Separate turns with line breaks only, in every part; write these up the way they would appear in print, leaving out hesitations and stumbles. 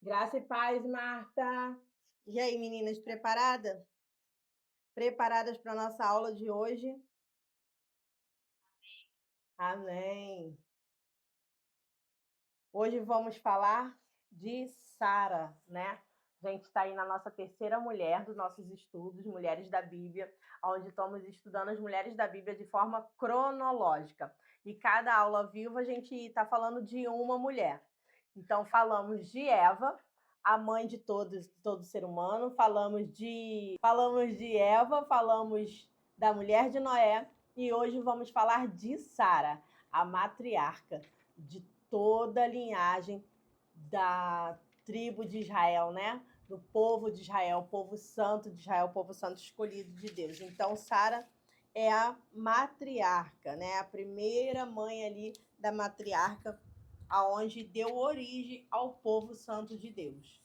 Graça e paz, Marta.
E aí, meninas, preparadas? Preparadas para a nossa aula de hoje? Amém. Hoje vamos falar de Sara, né? A gente está aí na nossa terceira mulher dos nossos estudos, Mulheres da Bíblia, onde estamos estudando as mulheres da Bíblia de forma cronológica. E cada aula viva a gente está falando de uma mulher. Então, falamos de Eva, a mãe de todo ser humano, falamos de Eva, falamos da mulher de Noé, e hoje vamos falar de Sara, a matriarca de toda a linhagem da tribo de Israel, né? Do povo de Israel, o povo santo de Israel, o povo santo escolhido de Deus. Então, Sara é a matriarca, né? A primeira mãe ali da matriarca, aonde deu origem ao povo santo de Deus.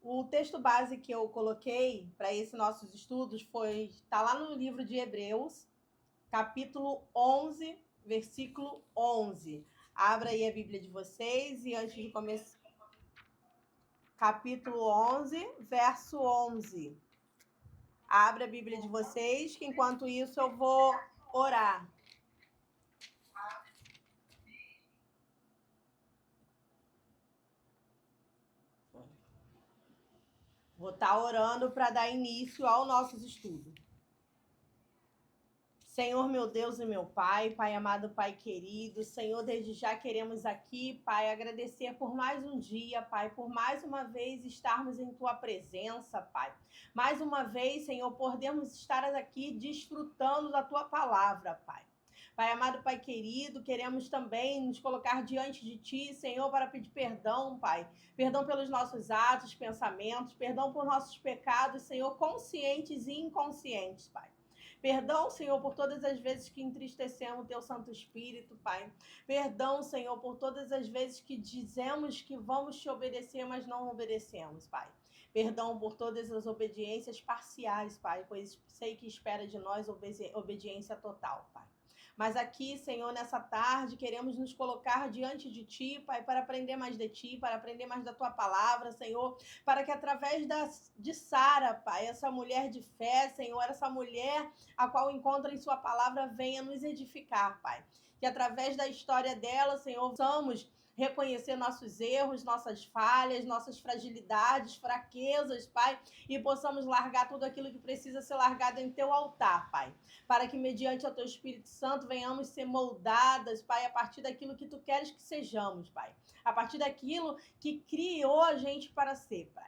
O texto base que eu coloquei para esses nossos estudos está lá no livro de Hebreus, capítulo 11, versículo 11. Abra aí a Bíblia de vocês e antes de começar, capítulo 11, verso 11. Abra a Bíblia de vocês, que enquanto isso eu vou orar. Vou estar orando para dar início ao nossos estudos. Senhor, meu Deus e meu Pai, Pai amado, Pai querido, Senhor, desde já queremos aqui, Pai, agradecer por mais um dia, Pai, por mais uma vez estarmos em Tua presença, Pai. Mais uma vez, Senhor, podemos estar aqui desfrutando da Tua palavra, Pai. Pai amado, Pai querido, queremos também nos colocar diante de Ti, Senhor, para pedir perdão, Pai. Perdão pelos nossos atos, pensamentos, perdão por nossos pecados, Senhor, conscientes e inconscientes, Pai. Perdão, Senhor, por todas as vezes que entristecemos o Teu Santo Espírito, Pai. Perdão, Senhor, por todas as vezes que dizemos que vamos Te obedecer, mas não obedecemos, Pai. Perdão por todas as obediências parciais, Pai, pois sei que espera de nós obediência total, Pai. Mas aqui, Senhor, nessa tarde, queremos nos colocar diante de Ti, Pai, para aprender mais de Ti, para aprender mais da Tua palavra, Senhor, para que através de Sara, Pai, essa mulher de fé, Senhor, essa mulher a qual encontra em Sua palavra venha nos edificar, Pai. Que através da história dela, Senhor, possamos reconhecer nossos erros, nossas falhas, nossas fragilidades, fraquezas, Pai, e possamos largar tudo aquilo que precisa ser largado em Teu altar, Pai, para que mediante o Teu Espírito Santo venhamos ser moldadas, Pai, a partir daquilo que Tu queres que sejamos, Pai, a partir daquilo que criou a gente para ser, Pai.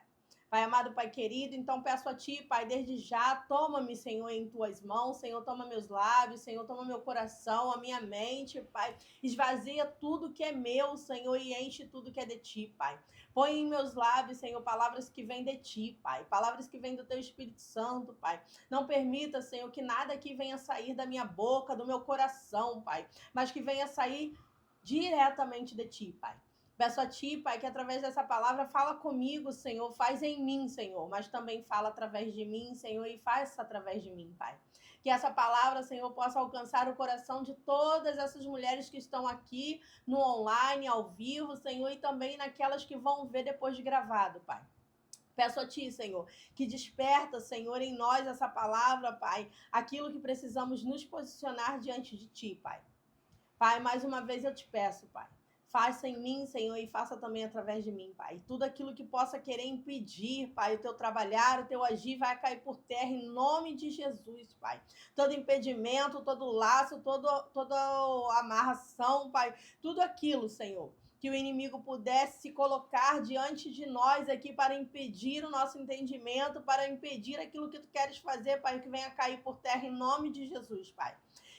Pai amado, Pai querido, então peço a Ti, Pai, desde já, toma-me, Senhor, em Tuas mãos, Senhor, toma meus lábios, Senhor, toma meu coração, a minha mente, Pai, esvazia tudo que é meu, Senhor, e enche tudo que é de Ti, Pai. Põe em meus lábios, Senhor, palavras que vêm de Ti, Pai, palavras que vêm do Teu Espírito Santo, Pai. Não permita, Senhor, que nada aqui venha sair da minha boca, do meu coração, Pai, mas que venha sair diretamente de Ti, Pai. Peço a Ti, Pai, que através dessa palavra fala comigo, Senhor, faz em mim, Senhor, mas também fala através de mim, Senhor, e faz através de mim, Pai. Que essa palavra, Senhor, possa alcançar o coração de todas essas mulheres que estão aqui no online, ao vivo, Senhor, e também naquelas que vão ver depois de gravado, Pai. Peço a Ti, Senhor, que desperta, Senhor, em nós essa palavra, Pai, aquilo que precisamos nos posicionar diante de Ti, Pai. Pai, mais uma vez eu te peço, Pai. Faça em mim, Senhor, e faça também através de mim, Pai. Tudo aquilo que possa querer impedir, Pai, o Teu trabalhar, o Teu agir, vai cair por terra em nome de Jesus, Pai. Todo impedimento, todo laço, toda amarração, Pai, tudo aquilo, Senhor, que o inimigo pudesse se colocar diante de nós aqui para impedir o nosso entendimento, para impedir aquilo que Tu queres fazer, Pai, que venha cair por terra em nome de Jesus, Pai.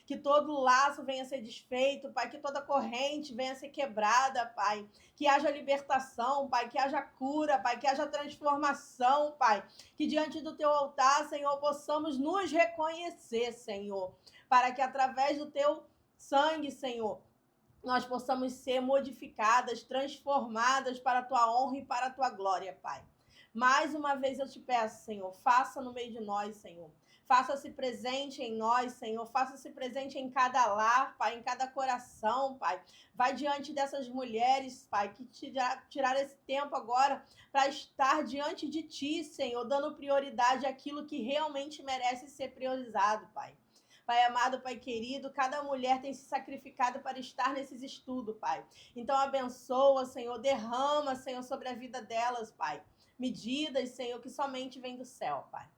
Que todo laço venha a ser desfeito, Pai, que toda corrente venha a ser quebrada, Pai, que haja libertação, Pai, que haja cura, Pai, que haja transformação, Pai, que diante do Teu altar, Senhor, possamos nos reconhecer, Senhor, para que através do Teu sangue, Senhor, nós possamos ser modificadas, transformadas para a Tua honra e para a Tua glória, Pai. Mais uma vez eu te peço, Senhor, faça no meio de nós, Senhor. Faça-se presente em nós, Senhor. Faça-se presente em cada lar, Pai, em cada coração, Pai. Vai diante dessas mulheres, Pai, que tiraram esse tempo agora para estar diante de Ti, Senhor, dando prioridade àquilo que realmente merece ser priorizado, Pai. Pai amado, Pai querido, cada mulher tem se sacrificado para estar nesses estudos, Pai. Então abençoa, Senhor, derrama, Senhor, sobre a vida delas, Pai. Medidas, Senhor, que somente vem do céu, Pai.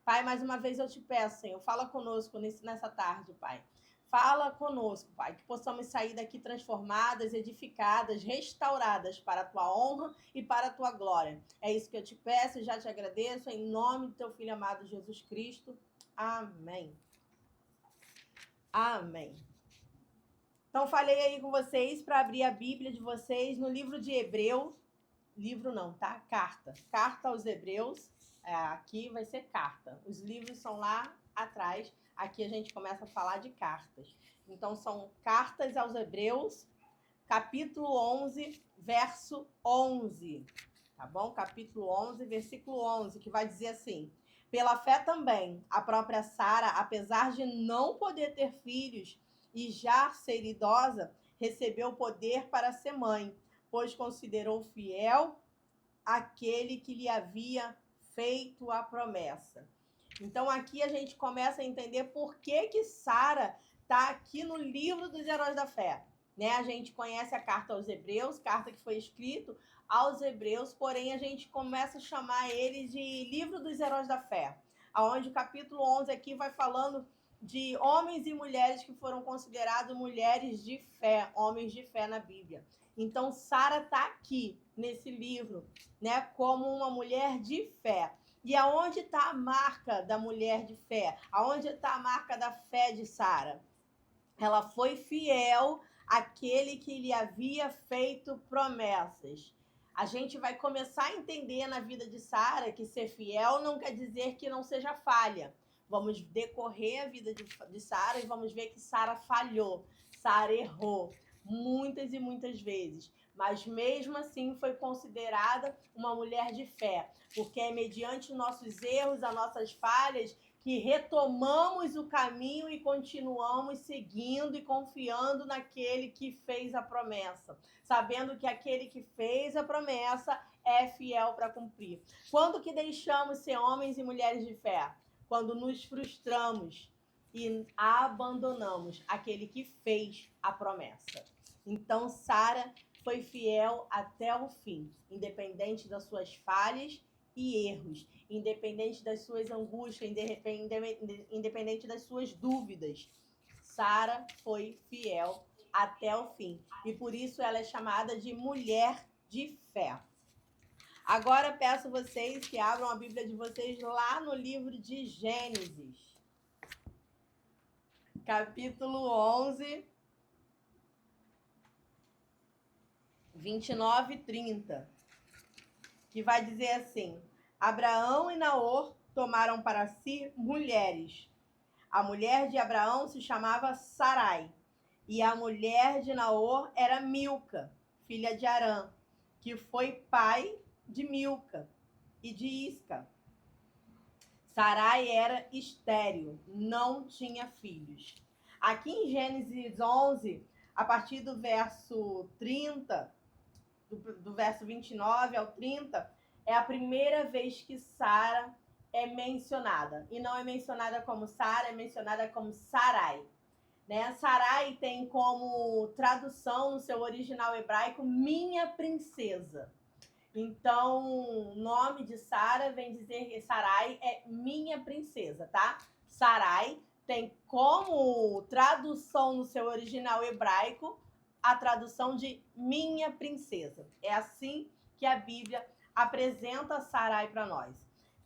Pai, mais uma vez eu te peço, Senhor, fala conosco nessa tarde, Pai. Fala conosco, Pai, que possamos sair daqui transformadas, edificadas, restauradas para a Tua honra e para a Tua glória. É isso que eu te peço e já te agradeço, em nome do Teu Filho amado Jesus Cristo. Amém. Amém. Então, falei aí com vocês para abrir a Bíblia de vocês no livro de Hebreus. Livro não, tá? Carta. Carta aos Hebreus. Aqui vai ser carta. Os livros são lá atrás. Aqui a gente começa a falar de cartas. Então, são cartas aos Hebreus, capítulo 11, verso 11. Tá bom? Capítulo 11, versículo 11, que vai dizer assim: pela fé também, a própria Sara, apesar de não poder ter filhos e já ser idosa, recebeu poder para ser mãe, pois considerou fiel aquele que lhe havia feito a promessa. Então aqui a gente começa a entender por que Sara está aqui no livro dos heróis da fé. Né? A gente conhece a carta aos Hebreus, carta que foi escrita aos Hebreus, porém a gente começa a chamar ele de livro dos heróis da fé, onde o capítulo 11 aqui vai falando de homens e mulheres que foram considerados mulheres de fé, homens de fé na Bíblia. Então Sara está aqui nesse livro, né, como uma mulher de fé. E aonde está a marca da mulher de fé? Aonde está a marca da fé de Sara? Ela foi fiel àquele que lhe havia feito promessas. A gente vai começar a entender na vida de Sara que ser fiel não quer dizer que não seja falha. Vamos decorrer a vida de Sara e vamos ver que Sara falhou, Sara errou muitas e muitas vezes. Mas mesmo assim foi considerada uma mulher de fé, porque é mediante nossos erros, as nossas falhas, que retomamos o caminho e continuamos seguindo e confiando naquele que fez a promessa, sabendo que aquele que fez a promessa é fiel para cumprir. Quando que deixamos ser homens e mulheres de fé? Quando nos frustramos e abandonamos aquele que fez a promessa. Então, Sara foi fiel até o fim, independente das suas falhas e erros, independente das suas angústias, independente das suas dúvidas. Sara foi fiel até o fim. E por isso ela é chamada de mulher de fé. Agora peço vocês que abram a Bíblia de vocês lá no livro de Gênesis. Capítulo 11, 29 e 30. Que vai dizer assim: Abraão e Naor tomaram para si mulheres. A mulher de Abraão se chamava Sarai, e a mulher de Naor era Milca, filha de Arã, que foi pai de Milca e de Isca. Sarai era estéril, não tinha filhos. Aqui em Gênesis 11, a partir do verso 30, do verso 29 ao 30, é a primeira vez que Sara é mencionada. E não é mencionada como Sara, é mencionada como Sarai. Né? Sarai tem como tradução no seu original hebraico minha princesa. Então, o nome de Sara vem dizer que Sarai é minha princesa, tá? Sarai tem como tradução no seu original hebraico a tradução de minha princesa. É assim que a Bíblia apresenta Sarai para nós.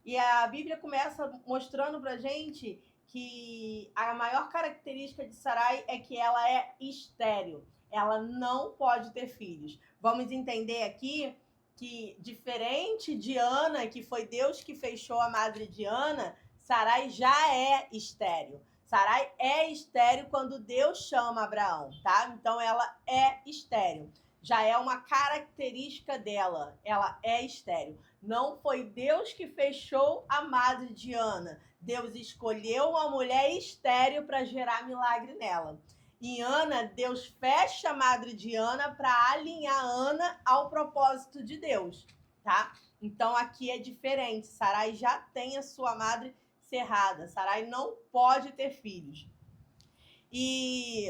E a Bíblia começa mostrando para gente que a maior característica de Sarai é que ela é estéril. Ela não pode ter filhos. Vamos entender aqui que, diferente de Ana, que foi Deus que fechou a madre de Ana, Sarai já é estéril. Sarai é estéril quando Deus chama Abraão, tá? Então ela é estéril. já é uma característica dela. Ela é estéril. Não foi Deus que fechou a madre de Ana. Deus escolheu uma mulher estéril para gerar milagre nela. Em Ana, Deus fecha a madre de Ana para alinhar Ana ao propósito de Deus, tá? Então aqui é diferente. Sarai já tem a sua madre cerrada. Sarai não pode ter filhos. E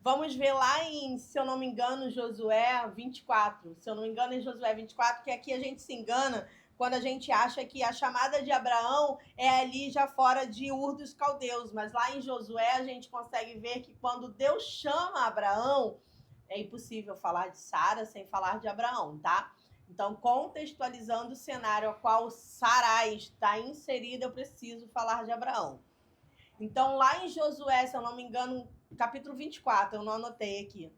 vamos ver lá em, se eu não me engano, Josué 24. Se eu não me engano, em Josué 24, que aqui a gente se engana quando a gente acha que a chamada de Abraão é ali já fora de Ur dos Caldeus. Mas lá em Josué a gente consegue ver que quando Deus chama Abraão, é impossível falar de Sara sem falar de Abraão, tá? Então, contextualizando o cenário ao qual Sarai está inserida, eu preciso falar de Abraão. Então, lá em Josué, se eu não me engano, capítulo 24, eu não anotei aqui.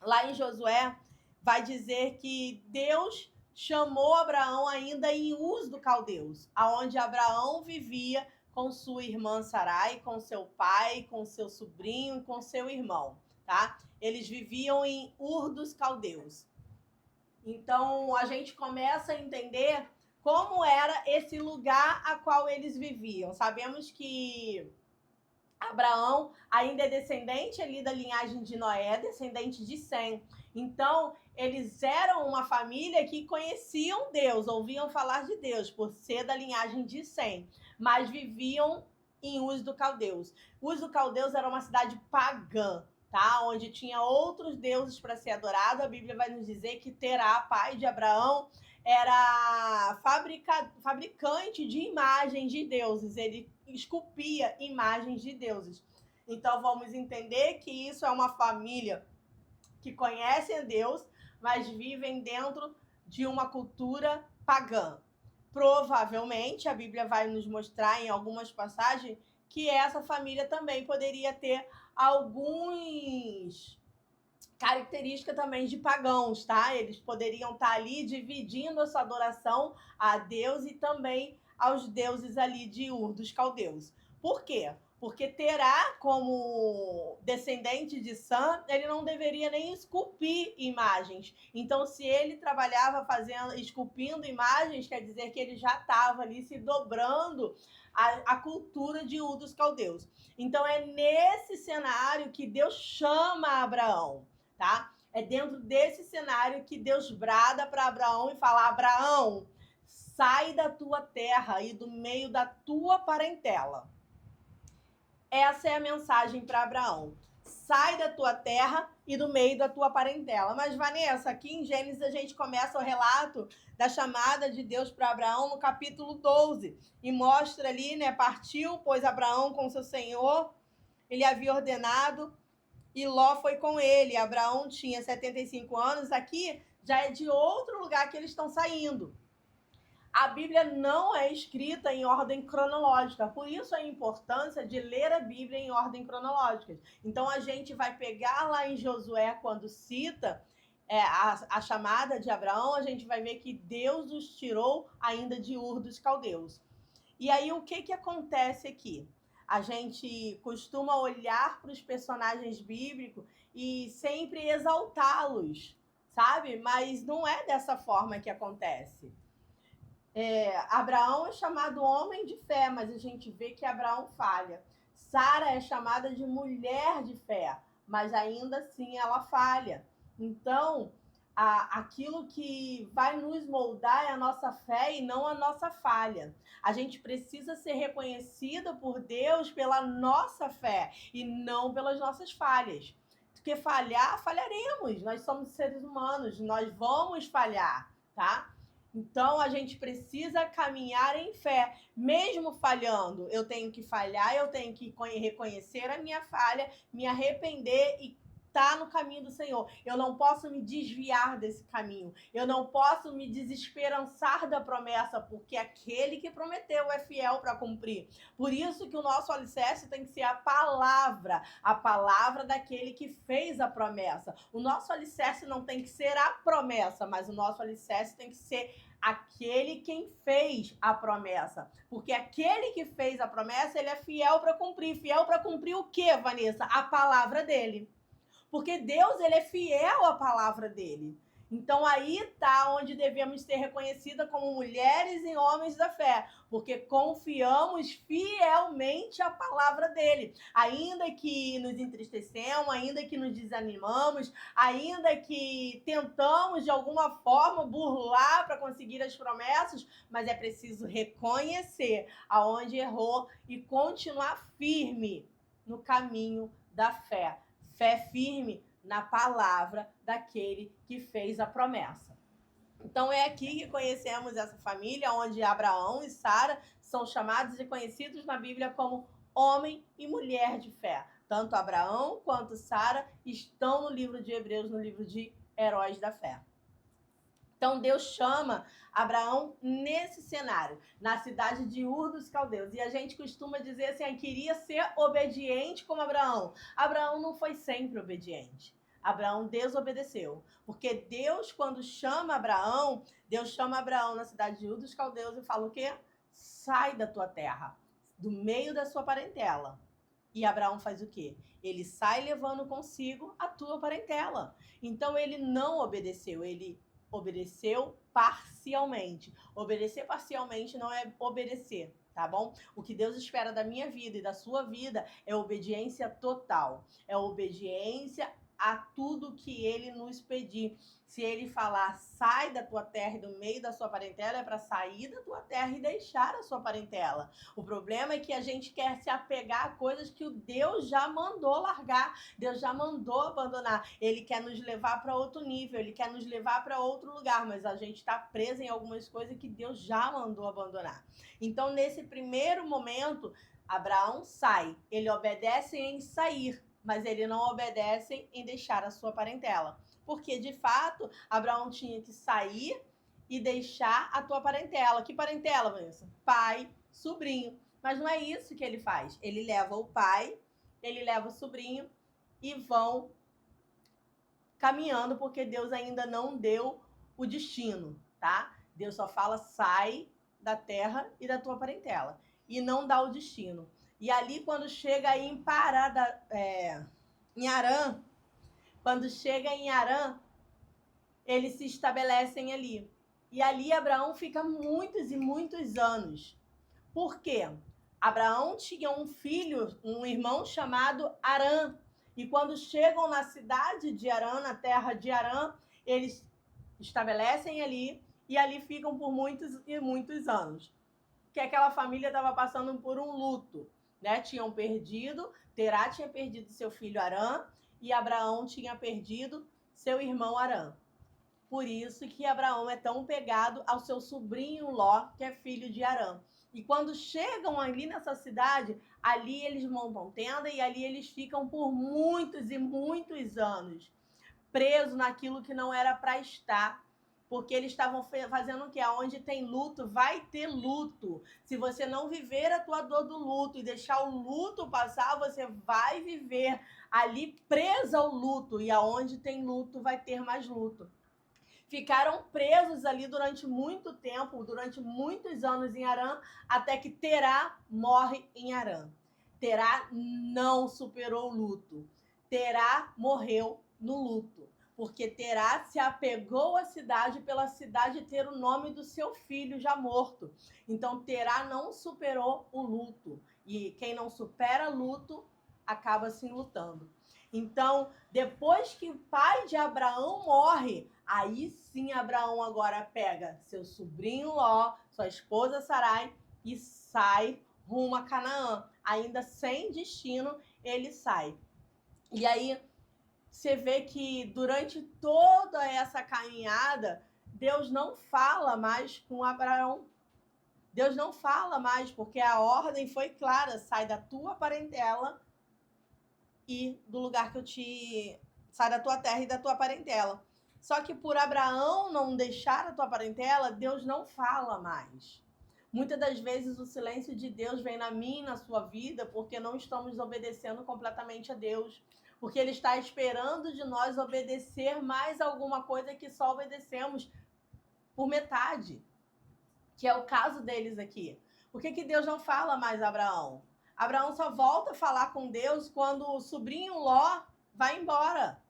Lá em Josué, vai dizer que Deus chamou Abraão ainda em Uz do Caldeus, aonde Abraão vivia com sua irmã Sarai, com seu pai, com seu sobrinho e com seu irmão, tá? Eles viviam em Ur dos Caldeus. Então, a gente começa a entender como era esse lugar a qual eles viviam. Sabemos que Abraão ainda é descendente ali da linhagem de Noé, descendente de Sem. Então, eles eram uma família que conheciam Deus, ouviam falar de Deus, por ser da linhagem de Sem, mas viviam em Uz do Caldeus. Uz do Caldeus era uma cidade pagã, tá? Onde tinha outros deuses para ser adorado. A Bíblia vai nos dizer que Terá, pai de Abraão, era fabricante de imagens de deuses. Ele esculpia imagens de deuses. Então vamos entender que isso é uma família que conhece a Deus, mas vivem dentro de uma cultura pagã. Provavelmente, a Bíblia vai nos mostrar em algumas passagens que essa família também poderia ter alguns características também de pagãos, tá? Eles poderiam estar ali dividindo a sua adoração a Deus e também aos deuses ali de Ur dos Caldeus. Por quê? Porque Terá, como descendente de Sam, ele não deveria nem esculpir imagens. Então, se ele trabalhava esculpindo imagens, quer dizer que ele já estava ali se dobrando a cultura de Ur dos Caldeus. Então, é nesse cenário que Deus chama Abraão, tá? É dentro desse cenário que Deus brada para Abraão e fala: Abraão, sai da tua terra e do meio da tua parentela. Essa é a mensagem para Abraão. Sai da tua terra e do meio da tua parentela. Mas, Vanessa, aqui em Gênesis a gente começa o relato da chamada de Deus para Abraão no capítulo 12. E mostra ali, né? Partiu, pois Abraão com seu senhor, ele havia ordenado, e Ló foi com ele. Abraão tinha 75 anos. Aqui já é de outro lugar que eles estão saindo. A Bíblia não é escrita em ordem cronológica, por isso a importância de ler a Bíblia em ordem cronológica. Então a gente vai pegar lá em Josué, quando cita a chamada de Abraão, a gente vai ver que Deus os tirou ainda de Ur dos Caldeus. E aí o que acontece aqui? A gente costuma olhar para os personagens bíblicos e sempre exaltá-los, sabe? Mas não é dessa forma que acontece. Abraão é chamado homem de fé, mas a gente vê que Abraão falha. Sara é chamada de mulher de fé, mas ainda assim ela falha. Então, aquilo que vai nos moldar é a nossa fé e não a nossa falha. A gente precisa ser reconhecida por Deus pela nossa fé e não pelas nossas falhas. Porque falharemos. Nós somos seres humanos, nós vamos falhar, tá? Então, a gente precisa caminhar em fé. Mesmo falhando, eu tenho que falhar, eu tenho que reconhecer a minha falha, me arrepender e estar no caminho do Senhor. Eu não posso me desviar desse caminho. Eu não posso me desesperançar da promessa, porque aquele que prometeu é fiel para cumprir. Por isso que o nosso alicerce tem que ser a palavra daquele que fez a promessa. O nosso alicerce não tem que ser a promessa, mas o nosso alicerce tem que ser aquele quem fez a promessa. Porque aquele que fez a promessa, ele é fiel para cumprir. Fiel para cumprir o quê, Vanessa? A palavra dele. Porque Deus, ele é fiel à palavra dele. Então aí está onde devemos ser reconhecidas como mulheres e homens da fé, porque confiamos fielmente a palavra dele. Ainda que nos entristecemos, ainda que nos desanimamos, ainda que tentamos de alguma forma burlar para conseguir as promessas, mas é preciso reconhecer aonde errou e continuar firme no caminho da fé. Fé firme na palavra daquele que fez a promessa. Então é aqui que conhecemos essa família, onde Abraão e Sara são chamados e conhecidos na Bíblia como homem e mulher de fé. Tanto Abraão quanto Sara estão no livro de Hebreus, no livro de Heróis da Fé. Então Deus chama Abraão nesse cenário, na cidade de Ur dos Caldeus. E a gente costuma dizer assim, queria ser obediente como Abraão. Abraão não foi sempre obediente. Abraão desobedeceu. Porque Deus, quando chama Abraão, Deus chama Abraão na cidade de Ur dos Caldeus e fala o quê? Sai da tua terra, do meio da sua parentela. E Abraão faz o quê? Ele sai levando consigo a tua parentela. Então ele não obedeceu, ele obedeceu parcialmente. Obedecer parcialmente não é obedecer, tá bom? O que Deus espera da minha vida e da sua vida é obediência total. É obediência a tudo que ele nos pedir. Se ele falar, sai da tua terra e do meio da sua parentela, é para sair da tua terra e deixar a sua parentela. O problema é que a gente quer se apegar a coisas que o Deus já mandou largar, Deus já mandou abandonar. Ele quer nos levar para outro nível, ele quer nos levar para outro lugar, mas a gente está preso em algumas coisas que Deus já mandou abandonar. Então, nesse primeiro momento, Abraão sai, ele obedece em sair, mas ele não obedece em deixar a sua parentela. Porque, de fato, Abraão tinha que sair e deixar a tua parentela. Que parentela, Vanessa? Pai, sobrinho. Mas não é isso que ele faz. Ele leva o pai, ele leva o sobrinho e vão caminhando, porque Deus ainda não deu o destino, tá? Deus só fala, sai da terra e da tua parentela. E não dá o destino. E ali, quando chega aí em Harã, quando chega em Harã, eles se estabelecem ali. E ali Abraão fica muitos e muitos anos. Por quê? Abraão tinha um filho, um irmão chamado Harã. E quando chegam na cidade de Harã, na terra de Harã, eles estabelecem ali e ali ficam por muitos e muitos anos. Que aquela família estava passando por um luto, né? Tinham perdido, Terá tinha perdido seu filho Harã e Abraão tinha perdido seu irmão Harã. Por isso que Abraão é tão pegado ao seu sobrinho Ló, que é filho de Harã. E quando chegam ali nessa cidade, ali eles montam tenda e ali eles ficam por muitos e muitos anos, presos naquilo que não era para estar. Porque eles estavam fazendo o quê? Onde tem luto, vai ter luto. Se você não viver a tua dor do luto e deixar o luto passar, você vai viver ali presa ao luto. E aonde tem luto, vai ter mais luto. Ficaram presos ali durante muito tempo, durante muitos anos em Harã, até que Terá morre em Harã. Terá não superou o luto. Terá morreu no luto, porque Terá se apegou à cidade pela cidade ter o nome do seu filho já morto. Então Terá não superou o luto. E quem não supera luto, acaba se lutando. Então, depois que o pai de Abraão morre, aí sim Abraão agora pega seu sobrinho Ló, sua esposa Sarai e sai rumo a Canaã. Ainda sem destino, ele sai. E aí você vê que durante toda essa caminhada, Deus não fala mais com Abraão. Deus não fala mais, porque a ordem foi clara: sai da tua parentela e do lugar que eu te... sai da tua terra e da tua parentela. Só que por Abraão não deixar a tua parentela, Deus não fala mais. Muitas das vezes o silêncio de Deus vem na minha e na sua vida porque não estamos obedecendo completamente a Deus. Porque Ele está esperando de nós obedecer mais alguma coisa que só obedecemos por metade. Que é o caso deles aqui. Por que Deus não fala mais a Abraão? Abraão só volta a falar com Deus quando o sobrinho Ló vai embora.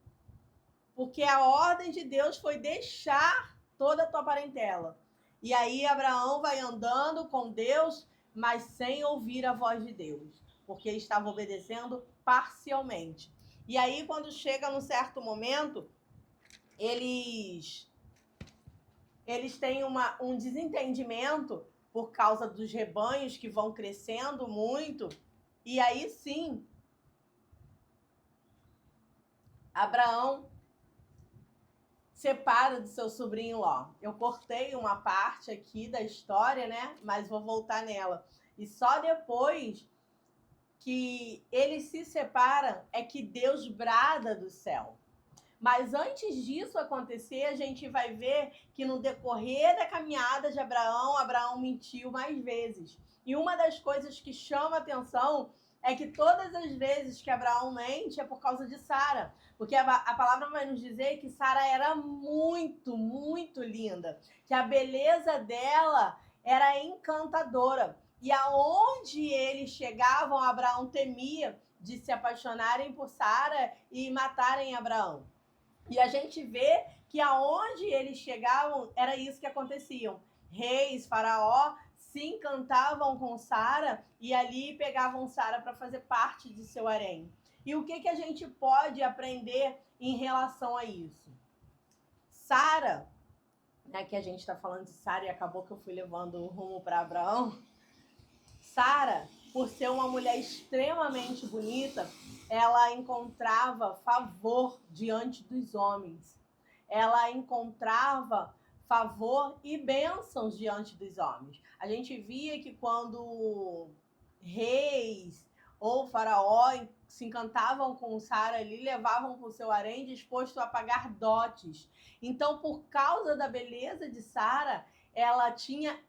Porque a ordem de Deus foi deixar toda a tua parentela. E aí Abraão vai andando com Deus, mas sem ouvir a voz de Deus, porque ele estava obedecendo parcialmente. E aí, quando chega num certo momento, eles têm um desentendimento por causa dos rebanhos que vão crescendo muito. E aí sim, Abraão separa do seu sobrinho Ló. Eu cortei uma parte aqui da história, né? Mas vou voltar nela. E só depois que eles se separam é que Deus brada do céu. Mas antes disso acontecer, a gente vai ver que no decorrer da caminhada de Abraão, Abraão mentiu mais vezes. E uma das coisas que chama atenção é que todas as vezes que Abraão mente é por causa de Sara. Porque a palavra vai nos dizer que Sara era muito, muito linda. Que a beleza dela era encantadora. E aonde eles chegavam, Abraão temia de se apaixonarem por Sara e matarem Abraão. E a gente vê que aonde eles chegavam, era isso que acontecia. Reis, faraó, se encantavam com Sara e ali pegavam Sara para fazer parte de seu harém. E o que a gente pode aprender em relação a isso? Sara, né, que a gente está falando de Sara e acabou que eu fui levando o rumo para Abraão. Sara, por ser uma mulher extremamente bonita, ela encontrava favor diante dos homens. Ela encontrava favor e bênçãos diante dos homens. A gente via que quando reis ou faraó se encantavam com Sara ali, levavam para o seu harém disposto a pagar dotes. Então, por causa da beleza de Sara, ela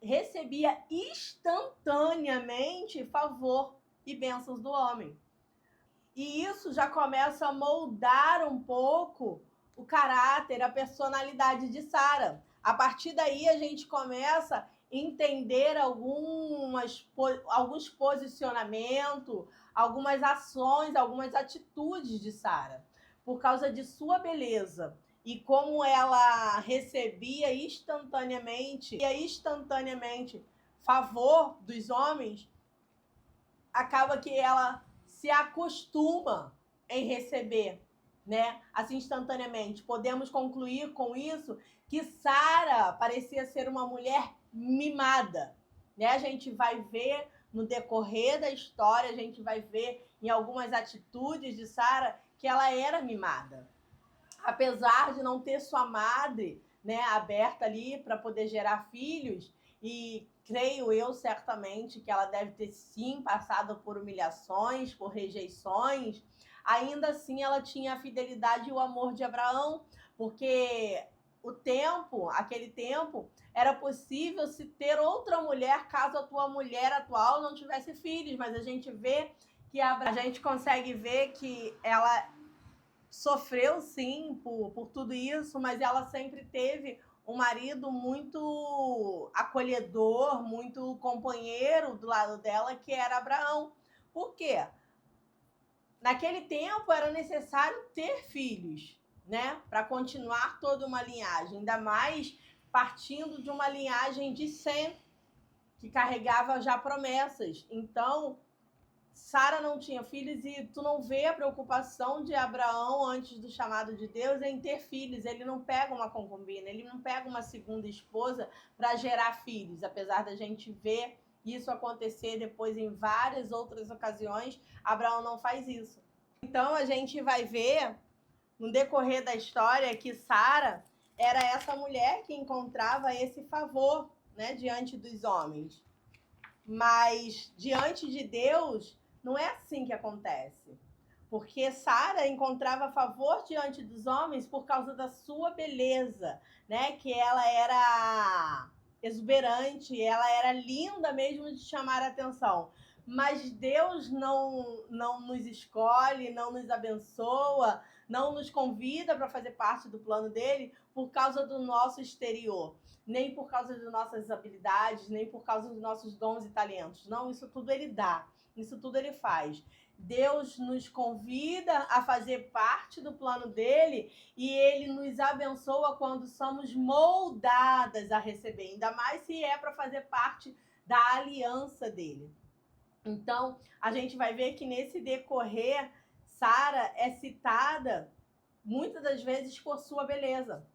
recebia instantaneamente favor e bênçãos do homem. E isso já começa a moldar um pouco o caráter, a personalidade de Sara. A partir daí a gente começa a entender alguns posicionamentos, algumas ações, algumas atitudes de Sara, por causa de sua beleza. E como ela recebia instantaneamente favor dos homens, acaba que ela se acostuma em receber, né? Assim, instantaneamente. Podemos concluir com isso que Sara parecia ser uma mulher mimada, né? A gente vai ver no decorrer da história, a gente vai ver em algumas atitudes de Sara que ela era mimada. Apesar de não ter sua madre, né, aberta ali para poder gerar filhos, e creio eu certamente que ela deve ter sim passado por humilhações, por rejeições, ainda assim ela tinha a fidelidade e o amor de Abraão, porque aquele tempo, era possível se ter outra mulher caso a tua mulher atual não tivesse filhos, mas a gente vê que a gente consegue ver que ela sofreu sim por tudo isso, mas ela sempre teve um marido muito acolhedor, muito companheiro do lado dela, que era Abraão. Por quê? Naquele tempo era necessário ter filhos, né? Para continuar toda uma linhagem, ainda mais partindo de uma linhagem de Sem, que carregava já promessas. Então, Sara não tinha filhos e tu não vê a preocupação de Abraão antes do chamado de Deus em ter filhos. Ele não pega uma concubina, ele não pega uma segunda esposa para gerar filhos, apesar da gente ver isso acontecer depois em várias outras ocasiões. Abraão não faz isso. Então a gente vai ver no decorrer da história que Sara era essa mulher que encontrava esse favor, né, diante dos homens. Mas diante de Deus não é assim que acontece. Porque Sara encontrava favor diante dos homens por causa da sua beleza, né? Que ela era exuberante, ela era linda mesmo de chamar a atenção. Mas Deus não nos escolhe, não nos abençoa, não nos convida para fazer parte do plano dele por causa do nosso exterior, nem por causa das nossas habilidades, nem por causa dos nossos dons e talentos. Não, isso tudo ele dá, isso tudo ele faz. Deus nos convida a fazer parte do plano dele e ele nos abençoa quando somos moldadas a receber, ainda mais se é para fazer parte da aliança dele. Então, a gente vai ver que nesse decorrer, Sara é citada muitas das vezes por sua beleza.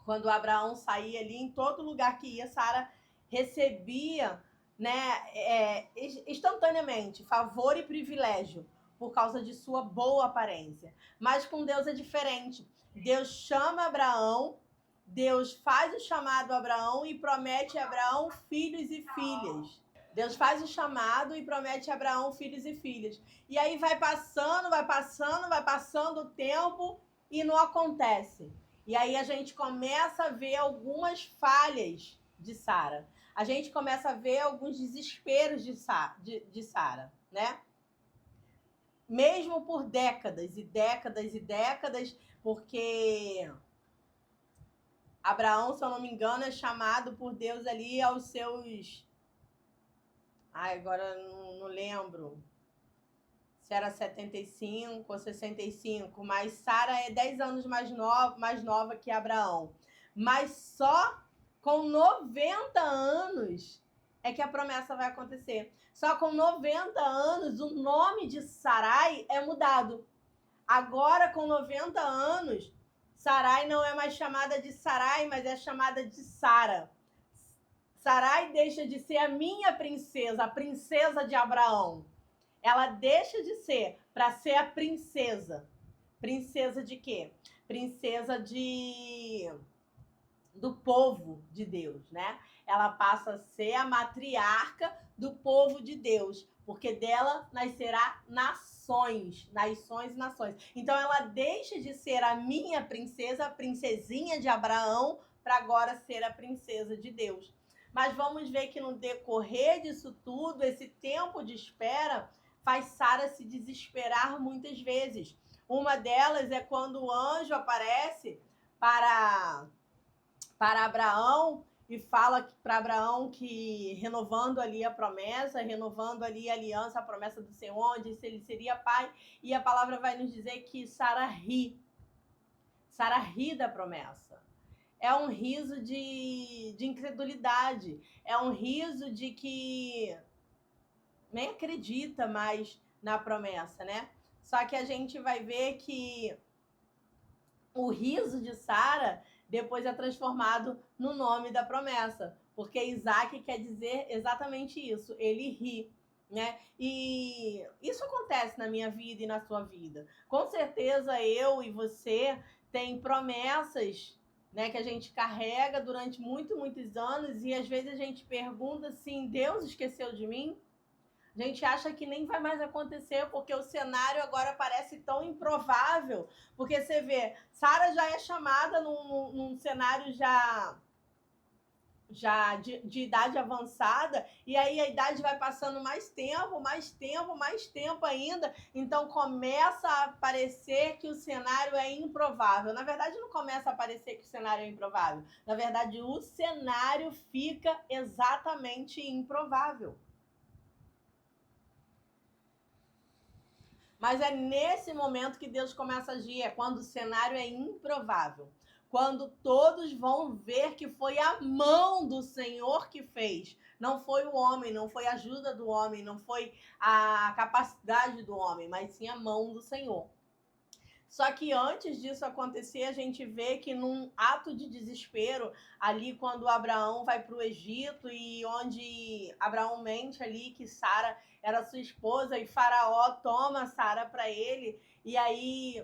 Quando Abraão saía ali, em todo lugar que ia, Sara recebia, né, instantaneamente favor e privilégio por causa de sua boa aparência. Mas com Deus é diferente. Deus chama Abraão, Deus faz o chamado a Abraão e promete a Abraão filhos e filhas. Deus faz o chamado e promete a Abraão filhos e filhas. E aí vai passando o tempo e não acontece. E aí a gente começa a ver algumas falhas de Sara. A gente começa a ver alguns desesperos de Sara, né? Mesmo por décadas e décadas e décadas, porque Abraão, se eu não me engano, é chamado por Deus ali aos seus... agora não lembro se era 75 ou 65, mas Sara é 10 anos mais nova que Abraão. Mas só com 90 anos é que a promessa vai acontecer. Só com 90 anos o nome de Sarai é mudado. Agora, com 90 anos, Sarai não é mais chamada de Sarai, mas é chamada de Sara. Sarai deixa de ser a minha princesa, a princesa de Abraão. Ela deixa de ser para ser a princesa. Princesa de quê? Princesa do povo de Deus, né? Ela passa a ser a matriarca do povo de Deus, porque dela nascerá nações e nações. Então ela deixa de ser a minha princesa, a princesinha de Abraão, para agora ser a princesa de Deus. Mas vamos ver que no decorrer disso tudo, esse tempo de espera faz Sara se desesperar muitas vezes. Uma delas é quando o anjo aparece para Abraão e fala para Abraão que, renovando ali a promessa, renovando ali a aliança, a promessa do Senhor, onde ele seria pai, e a palavra vai nos dizer que Sara ri. Sara ri da promessa. É um riso de incredulidade, é um riso de que nem acredita mais na promessa, né? Só que a gente vai ver que o riso de Sara depois é transformado no nome da promessa, porque Isaac quer dizer exatamente isso, ele ri, né? E isso acontece na minha vida e na sua vida. Com certeza eu e você tem promessas, né, que a gente carrega durante muitos anos e às vezes a gente pergunta assim, Deus esqueceu de mim? A gente acha que nem vai mais acontecer, porque o cenário agora parece tão improvável. Porque você vê, Sara já é chamada num cenário já de idade avançada, e aí a idade vai passando mais tempo ainda, então começa a parecer que o cenário é improvável. Na verdade, não começa a parecer que o cenário é improvável. Na verdade, o cenário fica exatamente improvável. Mas é nesse momento que Deus começa a agir, é quando o cenário é improvável. Quando todos vão ver que foi a mão do Senhor que fez. Não foi o homem, não foi a ajuda do homem, não foi a capacidade do homem, mas sim a mão do Senhor. Só que antes disso acontecer, a gente vê que num ato de desespero, ali quando Abraão vai para o Egito e onde Abraão mente ali que Sara era sua esposa e Faraó toma Sara para ele, e aí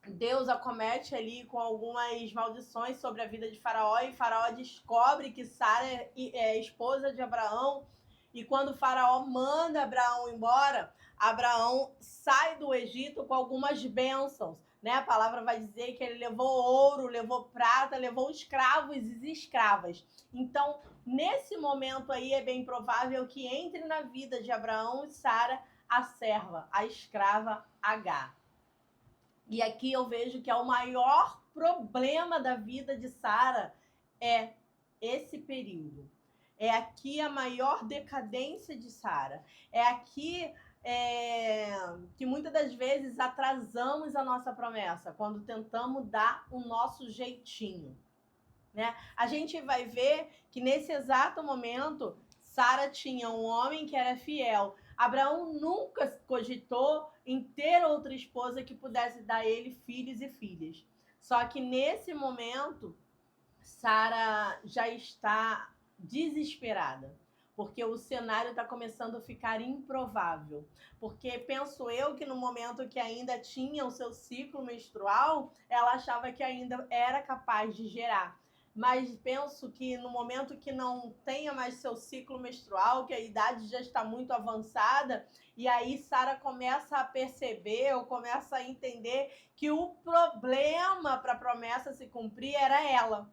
Deus acomete ali com algumas maldições sobre a vida de Faraó, e Faraó descobre que Sara é esposa de Abraão, e quando Faraó manda Abraão embora, Abraão sai do Egito com algumas bênçãos, né? A palavra vai dizer que ele levou ouro, levou prata, levou escravos e escravas. Então, nesse momento aí, é bem provável que entre na vida de Abraão e Sara a serva, a escrava Agar. E aqui eu vejo que é o maior problema da vida de Sara é esse período. É aqui a maior decadência de Sara. É aqui que muitas das vezes atrasamos a nossa promessa quando tentamos dar o nosso jeitinho, né? A gente vai ver que nesse exato momento Sara tinha um homem que era fiel. Abraão nunca cogitou em ter outra esposa que pudesse dar a ele filhos e filhas. Só que nesse momento Sara já está desesperada, porque o cenário está começando a ficar improvável. Porque penso eu que no momento que ainda tinha o seu ciclo menstrual, ela achava que ainda era capaz de gerar. Mas penso que no momento que não tenha mais seu ciclo menstrual, que a idade já está muito avançada, e aí Sara começa a perceber ou começa a entender que o problema para a promessa se cumprir era ela.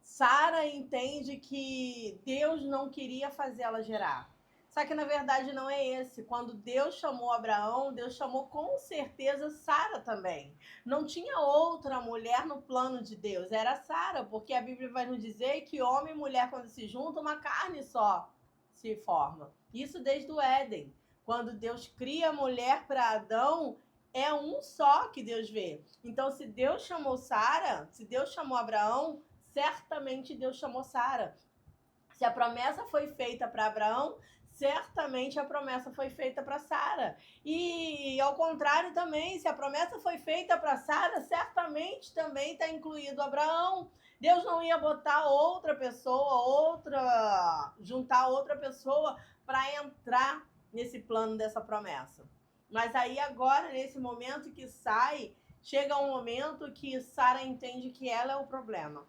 Sara entende que Deus não queria fazer ela gerar. Só que na verdade não é esse. Quando Deus chamou Abraão, Deus chamou com certeza Sara também. Não tinha outra mulher no plano de Deus, era Sara, porque a Bíblia vai nos dizer que homem e mulher, quando se juntam, uma carne só se forma. Isso desde o Éden. Quando Deus cria a mulher para Adão, é um só que Deus vê. Então, se Deus chamou Sara, se Deus chamou Abraão, certamente Deus chamou Sara. Se a promessa foi feita para Abraão, certamente a promessa foi feita para Sara. E ao contrário também, se a promessa foi feita para Sara, certamente também está incluído Abraão. Deus não ia botar outra pessoa, juntar outra pessoa para entrar nesse plano dessa promessa. Mas aí agora, nesse momento que sai, chega um momento que Sara entende que ela é o problema.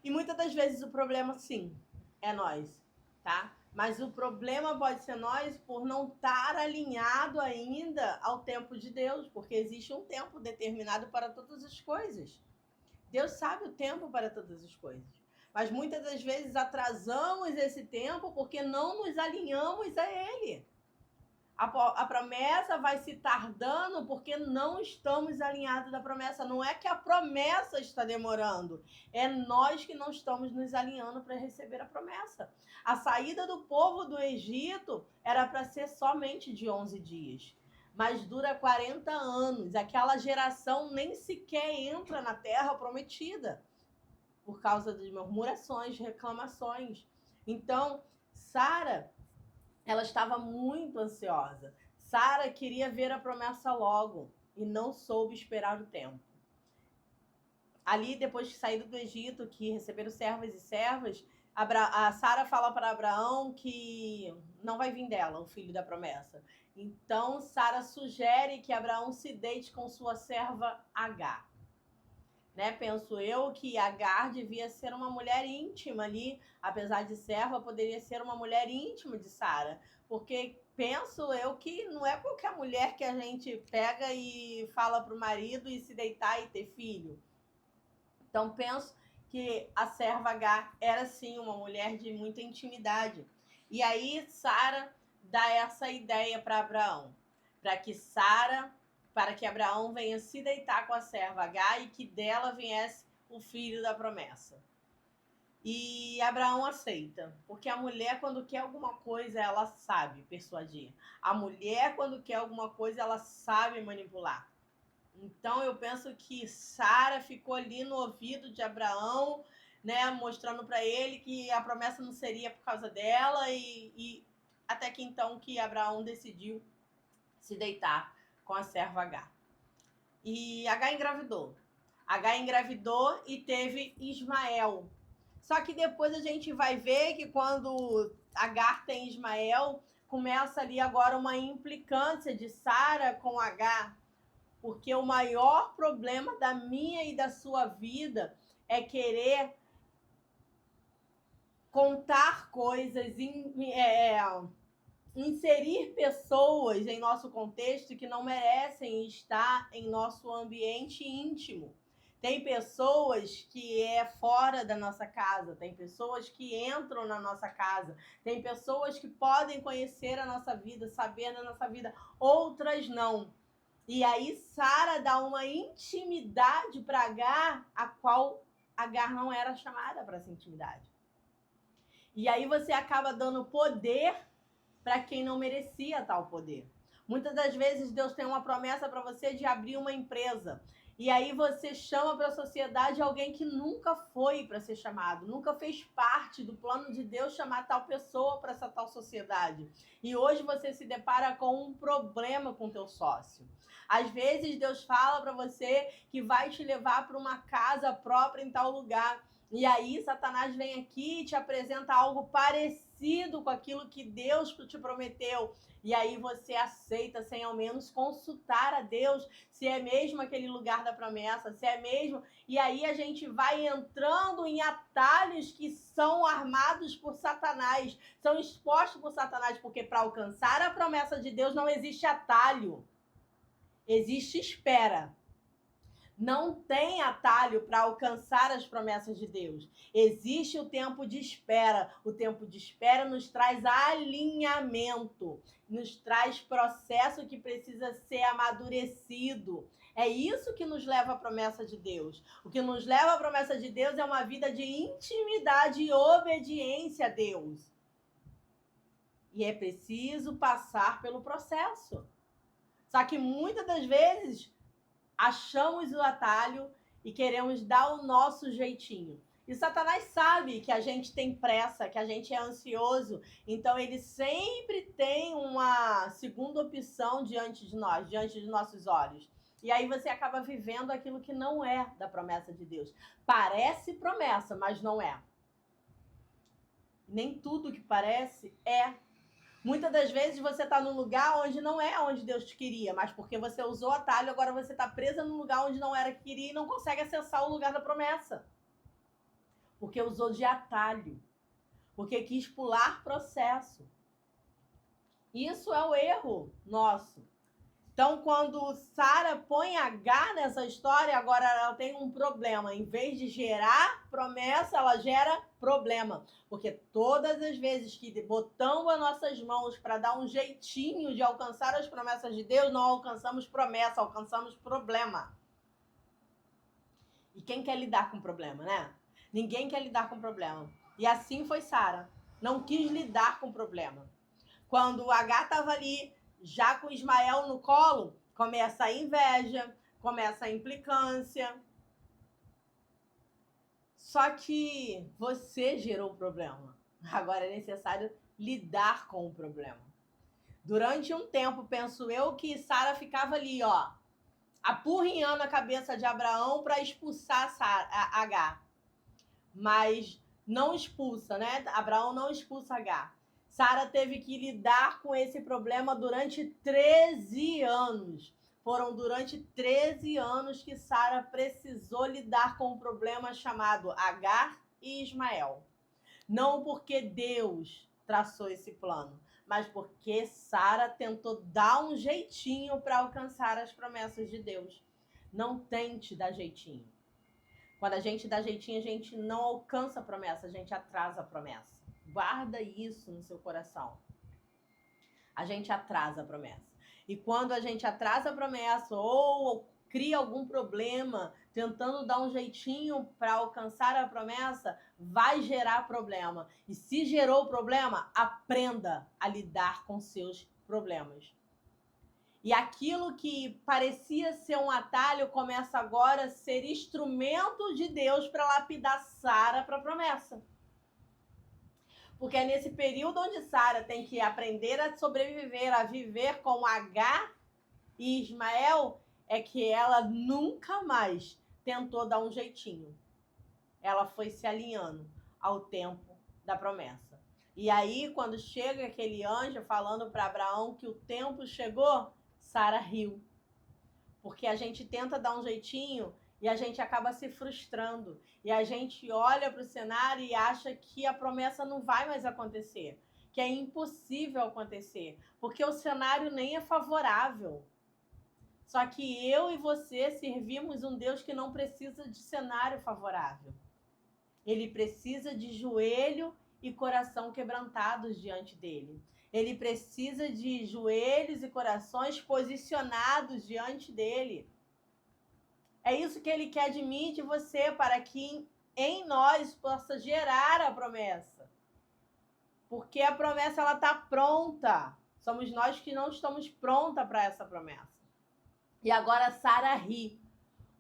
E muitas das vezes o problema, sim, é nós, tá? Mas o problema pode ser nós por não estar alinhado ainda ao tempo de Deus, porque existe um tempo determinado para todas as coisas. Deus sabe o tempo para todas as coisas. Mas muitas das vezes atrasamos esse tempo porque não nos alinhamos a Ele. A promessa vai se tardando porque não estamos alinhados da promessa. Não é que a promessa está demorando, é nós que não estamos nos alinhando para receber a promessa. A saída do povo do Egito era para ser somente de 11 dias, mas dura 40 anos. Aquela geração nem sequer entra na terra prometida por causa de murmurações, reclamações. Então, Sara, ela estava muito ansiosa. Sara queria ver a promessa logo e não soube esperar o tempo. Ali, depois de sair do Egito, que receberam servas e servas, a Sara fala para Abraão que não vai vir dela o filho da promessa. Então, Sara sugere que Abraão se deite com sua serva Agar. Né? Penso eu que Agar devia ser uma mulher íntima ali, apesar de serva, poderia ser uma mulher íntima de Sara, porque penso eu que não é qualquer mulher que a gente pega e fala para o marido e se deitar e ter filho. Então penso que a serva Agar era sim uma mulher de muita intimidade. E aí Sara dá essa ideia para Abraão, para que Abraão venha se deitar com a serva Agar e que dela viesse o filho da promessa. E Abraão aceita, porque a mulher, quando quer alguma coisa, ela sabe persuadir. A mulher, quando quer alguma coisa, ela sabe manipular. Então, eu penso que Sara ficou ali no ouvido de Abraão, né, mostrando para ele que a promessa não seria por causa dela e até que então que Abraão decidiu se deitar com a serva Agar. E Agar engravidou. Agar engravidou e teve Ismael. Só que depois a gente vai ver que quando Agar tem Ismael, começa ali agora uma implicância de Sara com Agar. Porque o maior problema da minha e da sua vida é querer contar coisas, inserir pessoas em nosso contexto que não merecem estar em nosso ambiente íntimo. Tem pessoas que é fora da nossa casa, tem pessoas que entram na nossa casa, tem pessoas que podem conhecer a nossa vida, saber da nossa vida, outras não. E aí Sara dá uma intimidade para Agar, a qual Agar não era chamada para essa intimidade. E aí você acaba dando poder para quem não merecia tal poder. Muitas das vezes Deus tem uma promessa para você de abrir uma empresa. E aí você chama para a sociedade alguém que nunca foi para ser chamado, nunca fez parte do plano de Deus chamar tal pessoa para essa tal sociedade. E hoje você se depara com um problema com teu sócio. Às vezes Deus fala para você que vai te levar para uma casa própria em tal lugar. E aí Satanás vem aqui e te apresenta algo parecido com aquilo que Deus te prometeu. E aí você aceita sem ao menos consultar a Deus se é mesmo aquele lugar da promessa, se é mesmo. E aí a gente vai entrando em atalhos que são armados por Satanás, são expostos por Satanás, porque para alcançar a promessa de Deus não existe atalho, existe espera. Não tem atalho para alcançar as promessas de Deus. Existe o tempo de espera. O tempo de espera nos traz alinhamento, nos traz processo que precisa ser amadurecido. É isso que nos leva à promessa de Deus. O que nos leva à promessa de Deus é uma vida de intimidade e obediência a Deus. E é preciso passar pelo processo. Só que muitas das vezes achamos o atalho e queremos dar o nosso jeitinho. E Satanás sabe que a gente tem pressa, que a gente é ansioso, então ele sempre tem uma segunda opção diante de nós, diante de nossos olhos. E aí você acaba vivendo aquilo que não é da promessa de Deus. Parece promessa, mas não é. Nem tudo que parece é. Muitas das vezes você está num lugar onde não é onde Deus te queria, mas porque você usou o atalho, agora você está presa num lugar onde não era que queria e não consegue acessar o lugar da promessa. Porque usou de atalho. Porque quis pular processo. Isso é o erro nosso. Então, quando Sara põe H nessa história, agora ela tem um problema. Em vez de gerar promessa, ela gera problema. Porque todas as vezes que botamos as nossas mãos para dar um jeitinho de alcançar as promessas de Deus, não alcançamos promessa, alcançamos problema. E quem quer lidar com problema, né? Ninguém quer lidar com problema. E assim foi Sara. Não quis lidar com problema. Quando H estava ali, já com Ismael no colo, começa a inveja, começa a implicância. Só que você gerou o problema. Agora é necessário lidar com o problema. Durante um tempo, penso eu, que Sara ficava ali, ó, apurrinhando a cabeça de Abraão para expulsar H. Mas não expulsa, né? Abraão não expulsa H. Sara teve que lidar com esse problema durante 13 anos. Foram durante 13 anos que Sara precisou lidar com um problema chamado Agar e Ismael. Não porque Deus traçou esse plano, mas porque Sara tentou dar um jeitinho para alcançar as promessas de Deus. Não tente dar jeitinho. Quando a gente dá jeitinho, a gente não alcança a promessa, a gente atrasa a promessa. Guarda isso no seu coração. A gente atrasa a promessa. E quando a gente atrasa a promessa ou cria algum problema, tentando dar um jeitinho para alcançar a promessa, vai gerar problema. E se gerou problema, aprenda a lidar com seus problemas. E aquilo que parecia ser um atalho começa agora a ser instrumento de Deus para lapidar Sara para a promessa. Porque é nesse período onde Sara tem que aprender a sobreviver, a viver com H e Ismael, é que ela nunca mais tentou dar um jeitinho. Ela foi se alinhando ao tempo da promessa. E aí, quando chega aquele anjo falando para Abraão que o tempo chegou, Sara riu. Porque a gente tenta dar um jeitinho e a gente acaba se frustrando. E a gente olha para o cenário e acha que a promessa não vai mais acontecer. Que é impossível acontecer. Porque o cenário nem é favorável. Só que eu e você servimos um Deus que não precisa de cenário favorável. Ele precisa de joelho e coração quebrantados diante dele. Ele precisa de joelhos e corações posicionados diante dele. É isso que ele quer de mim e de você, para que em nós possa gerar a promessa. Porque a promessa ela está pronta. Somos nós que não estamos pronta para essa promessa. E agora Sara ri.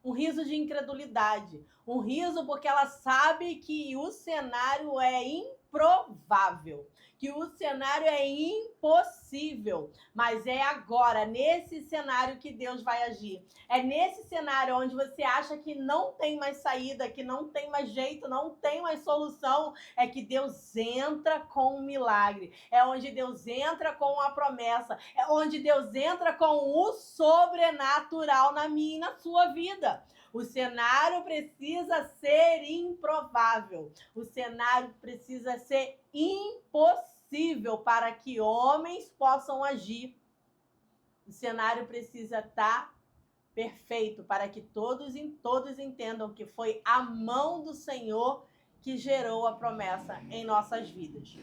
Um riso de incredulidade. Um riso porque ela sabe que o cenário é improvável, que o cenário é impossível. Mas é agora, nesse cenário, que Deus vai agir. É nesse cenário onde você acha que não tem mais saída, que não tem mais jeito, não tem mais solução, é que Deus entra com um milagre. É onde Deus entra com a promessa. É onde Deus entra com o sobrenatural na minha e na sua vida. O cenário precisa ser improvável. O cenário precisa ser impossível para que homens possam agir. O cenário precisa estar perfeito para que todos entendam que foi a mão do Senhor que gerou a promessa em nossas vidas.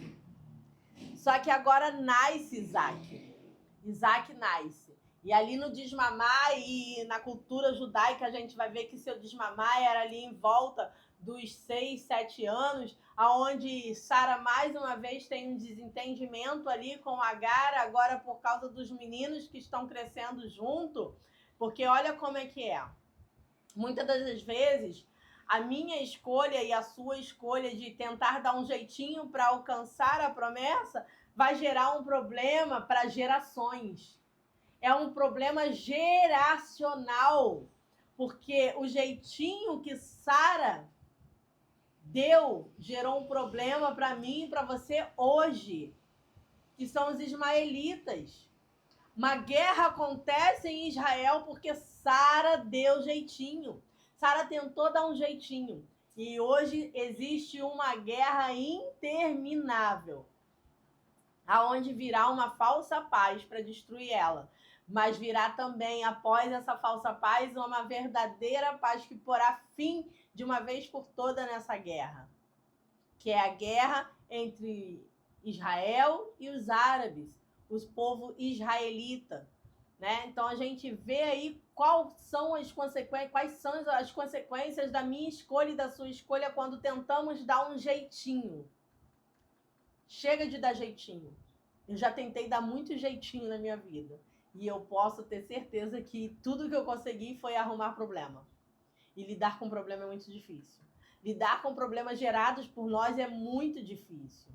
Só que agora nasce Isaac. Isaac nasce. E ali no desmamar e na cultura judaica a gente vai ver que seu desmamar era ali em volta dos 6, 7 anos, aonde Sara mais uma vez tem um desentendimento ali com Agar, agora por causa dos meninos que estão crescendo junto, porque olha como é que é. Muitas das vezes a minha escolha e a sua escolha de tentar dar um jeitinho para alcançar a promessa vai gerar um problema para gerações. É um problema geracional, porque o jeitinho que Sara deu gerou um problema para mim e para você hoje, que são os ismaelitas. Uma guerra acontece em Israel porque Sara deu jeitinho. Sara tentou dar um jeitinho. E hoje existe uma guerra interminável, aonde virá uma falsa paz para destruir ela. Mas virá também, após essa falsa paz, uma verdadeira paz que porá fim de uma vez por toda nessa guerra, que é a guerra entre Israel e os árabes, os povos israelita, né? Então a gente vê aí quais são as consequências da minha escolha e da sua escolha quando tentamos dar um jeitinho. Chega de dar jeitinho. Eu já tentei dar muito jeitinho na minha vida. E eu posso ter certeza que tudo que eu consegui foi arrumar problema. E lidar com problema é muito difícil. Lidar com problemas gerados por nós é muito difícil.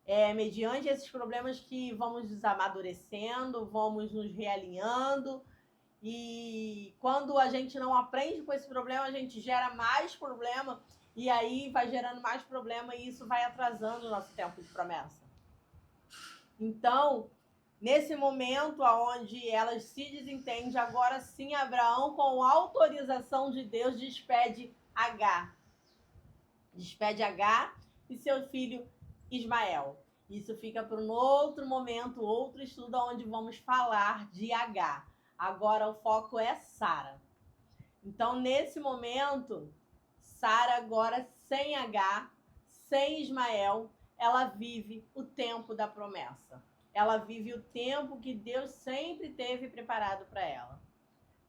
É mediante esses problemas que vamos nos amadurecendo, vamos nos realinhando. E quando a gente não aprende com esse problema, a gente gera mais problema. E aí vai gerando mais problema e isso vai atrasando o nosso tempo de promessa. Então, nesse momento onde elas se desentendem, agora sim Abraão, com autorização de Deus, despede Agar. Despede Agar e seu filho Ismael. Isso fica para um outro momento, outro estudo onde vamos falar de Agar. Agora o foco é Sara. Então, nesse momento, Sara agora sem Agar, sem Ismael, ela vive o tempo da promessa. Ela vive o tempo que Deus sempre teve preparado para ela.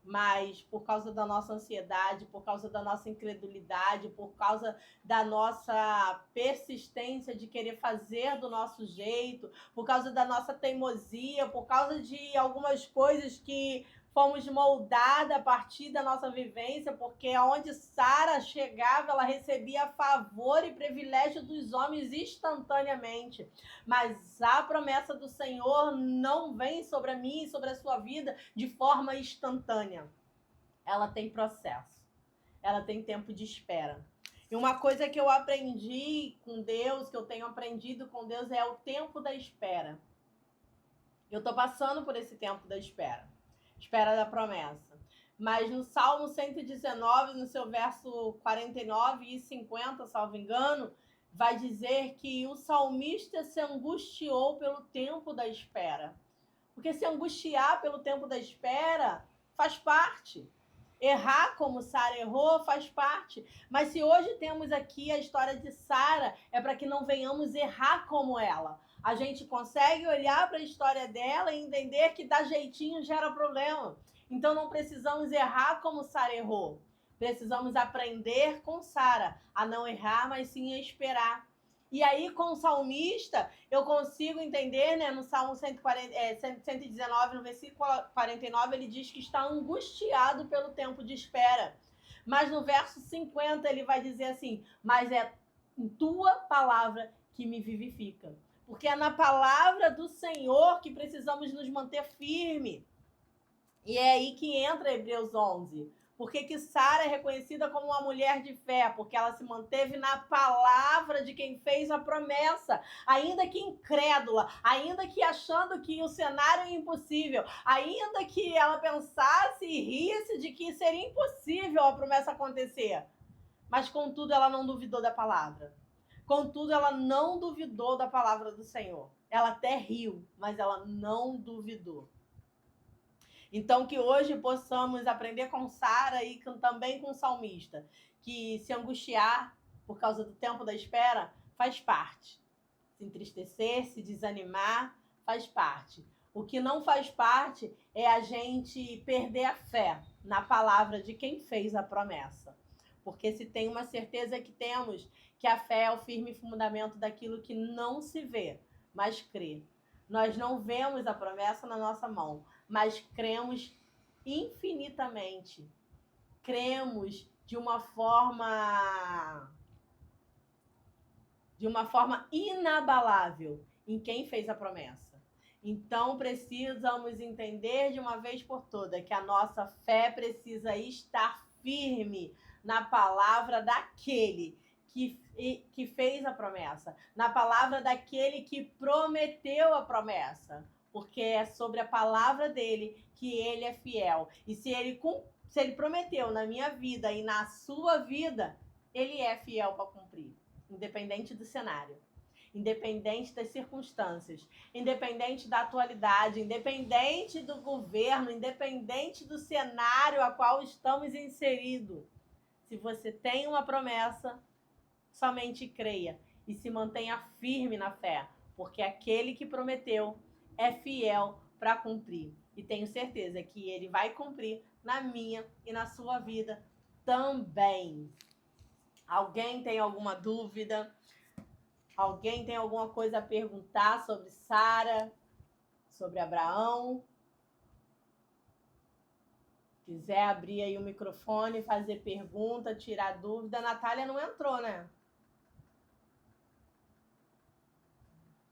Mas por causa da nossa ansiedade, por causa da nossa incredulidade, por causa da nossa persistência de querer fazer do nosso jeito, por causa da nossa teimosia, por causa de algumas coisas que fomos moldadas a partir da nossa vivência, porque onde Sara chegava, ela recebia favor e privilégio dos homens instantaneamente. Mas a promessa do Senhor não vem sobre a mim e sobre a sua vida de forma instantânea. Ela tem processo. Ela tem tempo de espera. E uma coisa que eu aprendi com Deus, que eu tenho aprendido com Deus, é o tempo da espera. Eu estou passando por esse tempo da espera. Espera da promessa. Mas no Salmo 119, no seu verso 49 e 50, salvo engano, vai dizer que o salmista se angustiou pelo tempo da espera. Porque se angustiar pelo tempo da espera faz parte. Errar como Sara errou faz parte. Mas se hoje temos aqui a história de Sara, é para que não venhamos errar como ela. A gente consegue olhar para a história dela e entender que dar jeitinho gera problema. Então não precisamos errar como Sara errou. Precisamos aprender com Sara a não errar, mas sim a esperar. E aí, com o salmista, eu consigo entender, né? No Salmo 119, no versículo 49, ele diz que está angustiado pelo tempo de espera. Mas no verso 50, ele vai dizer assim: mas é em tua palavra que me vivifica. Porque é na palavra do Senhor que precisamos nos manter firme. E é aí que entra Hebreus 11. Por que Sara é reconhecida como uma mulher de fé? Porque ela se manteve na palavra de quem fez a promessa, ainda que incrédula, ainda que achando que o cenário é impossível, ainda que ela pensasse e risse de que seria impossível a promessa acontecer. Mas, contudo, ela não duvidou da palavra. Contudo, ela não duvidou da palavra do Senhor. Ela até riu, mas ela não duvidou. Então, que hoje possamos aprender com Sara e também com o salmista, que se angustiar por causa do tempo da espera faz parte. Se entristecer, se desanimar, faz parte. O que não faz parte é a gente perder a fé na palavra de quem fez a promessa. Porque se tem uma certeza que temos, que a fé é o firme fundamento daquilo que não se vê, mas crê. Nós não vemos a promessa na nossa mão, mas cremos infinitamente. Cremos de uma forma inabalável em quem fez a promessa. Então, precisamos entender de uma vez por todas que a nossa fé precisa estar firme na palavra daquele que fez a promessa, na palavra daquele que prometeu a promessa, porque é sobre a palavra dele que ele é fiel. E se ele prometeu na minha vida e na sua vida, ele é fiel para cumprir, independente do cenário, independente das circunstâncias, independente da atualidade, independente do governo, independente do cenário a qual estamos inseridos. Se você tem uma promessa, somente creia e se mantenha firme na fé, porque aquele que prometeu é fiel para cumprir. E tenho certeza que ele vai cumprir na minha e na sua vida também. Alguém tem alguma dúvida? Alguém tem alguma coisa a perguntar sobre Sara, sobre Abraão? Quiser abrir aí o microfone, fazer pergunta, tirar dúvida. A Natália não entrou, né?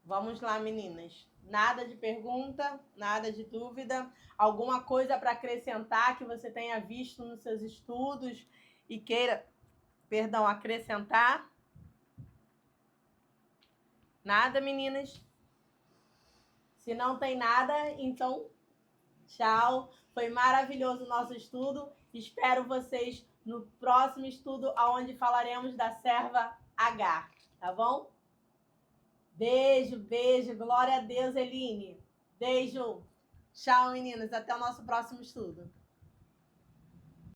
Vamos lá, meninas. Nada de pergunta, nada de dúvida. Alguma coisa para acrescentar que você tenha visto nos seus estudos e queira, acrescentar? Nada, meninas? Se não tem nada, então tchau. Foi maravilhoso o nosso estudo. Espero vocês no próximo estudo, onde falaremos da serva Agar. Tá bom? Beijo, beijo. Glória a Deus, Eline. Beijo. Tchau, meninas. Até o nosso próximo estudo.